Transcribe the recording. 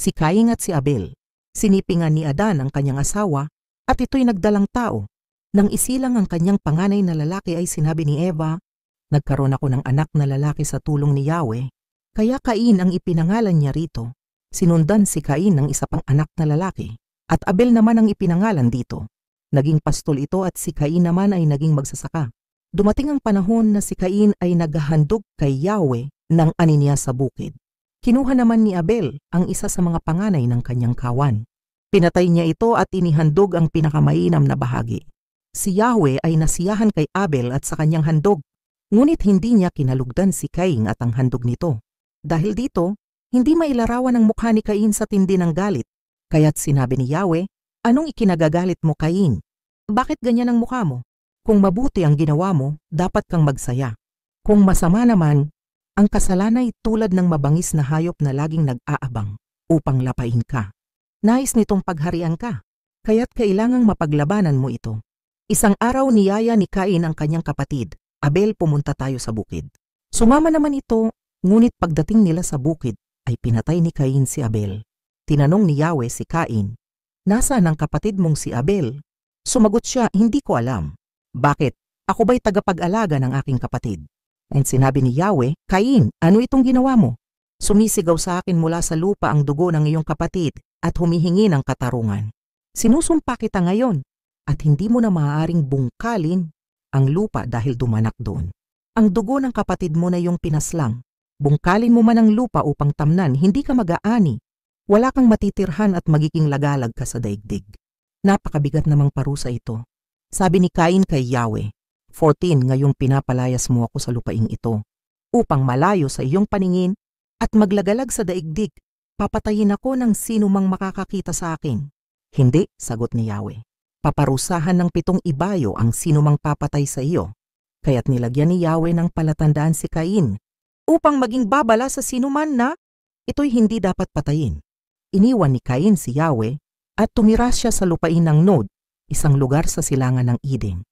si Cain at si Abel. Sinipingan ni Adan ang kanyang asawa at ito'y nagdalang tao. Nang isilang ang kanyang panganay na lalaki ay sinabi ni Eva, "Nagkaroon ako ng anak na lalaki sa tulong ni Yahweh." Kaya Cain ang ipinangalan niya rito. Sinundan si Cain ng isa pang anak na lalaki at Abel naman ang ipinangalan dito. Naging pastol ito at si Cain naman ay naging magsasaka. Dumating ang panahon na si Cain ay naghahandog kay Yahweh ng ani niya sa bukid. Kinuha naman ni Abel ang isa sa mga panganay ng kanyang kawan. Pinatay niya ito at inihandog ang pinakamainam na bahagi. Si Yahweh ay nasiyahan kay Abel at sa kanyang handog, ngunit hindi niya kinalugdan si Cain at ang handog nito. Dahil dito, hindi mailarawan ang mukha ni Cain sa tindi ng galit. Kaya't sinabi ni Yahweh, "Anong ikinagagalit mo, Cain? Bakit ganyan ang mukha mo? Kung mabuti ang ginawa mo, dapat kang magsaya. Kung masama naman, ang kasalanan ay tulad ng mabangis na hayop na laging nag-aabang upang lapain ka. Nais nitong pagharian ka, kaya't kailangang mapaglabanan mo ito." Isang araw niyaya ni Cain ang kanyang kapatid, "Abel, pumunta tayo sa bukid." Sumama naman ito, ngunit pagdating nila sa bukid ay pinatay ni Cain si Abel. Tinanong ni Yahweh si Cain, "Nasaan ang kapatid mong si Abel?" Sumagot siya, "Hindi ko alam." "Bakit? Ako ba'y tagapag-alaga ng aking kapatid?" And sinabi ni Yahweh, "Cain, ano itong ginawa mo? Sumisigaw sa akin mula sa lupa ang dugo ng iyong kapatid at humihingi ng katarungan. Sinusumpa kita ngayon at hindi mo na maaaring bungkalin ang lupa dahil dumanak doon. Ang dugo ng kapatid mo na iyong pinaslang. Bungkalin mo man ang lupa upang tamnan, hindi ka mag-aani. Wala kang matitirhan at magiging lagalag ka sa daigdig." Napakabigat namang parusa ito. Sabi ni Cain kay Yahweh, 14 ngayong pinapalayas mo ako sa lupaing ito, upang malayo sa iyong paningin at maglagalag sa daigdig. Papatayin ako ng sino mang makakakita sa akin. "Hindi," sagot ni Yahweh. "Paparusahan ng 7 ibayo ang sino mang papatay sa iyo." Kaya't nilagyan ni Yahweh ng palatandaan si Cain, upang maging babala sa sino man na ito'y hindi dapat patayin. Iniwan ni Cain si Yahweh at tumira siya sa lupain ng Nod, isang lugar sa silangan ng Eden.